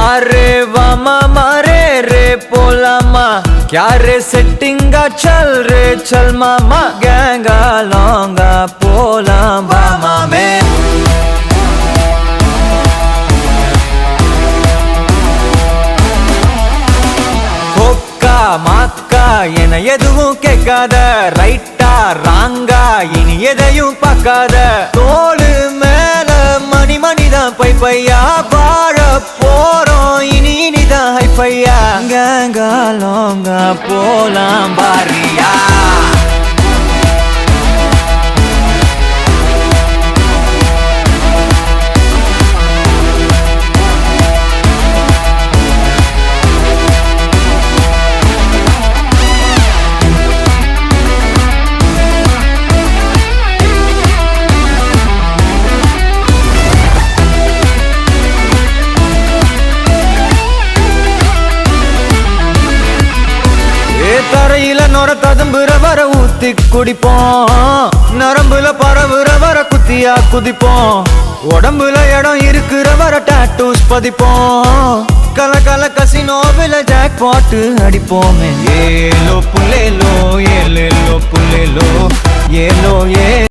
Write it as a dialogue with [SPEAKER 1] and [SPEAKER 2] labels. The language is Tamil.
[SPEAKER 1] अरे वामा मारे रे पोलामा क्या रे सेटिंगा चल रे चल मामा गैंगा लौंगा पोला मामा में कोक्का माक्का एन एदुवुम केक्काद राइटा रांगा इनी एदैयुम पाक्काद तोलु मेल मणि मणिदान पै पैया वाழ போறோம் இனி இனிதான் ஹைஃபையா கேங்கா லோங்கா போலாம் பாரியா தரையில நொர ததும்புற வர ஊத்தி குடிப்போம் நரம்புல பரவுற வர குத்தியா குதிப்போம் உடம்புல இடம் இருக்கிற வர டாட்டூஸ் பதிப்போம் கல கல கசினோவில ஜாக் பாட்டு அடிப்போமே ஏலோ புல்லேலோ ஏலேலோ புல்லேலோ ஏலோ ஏ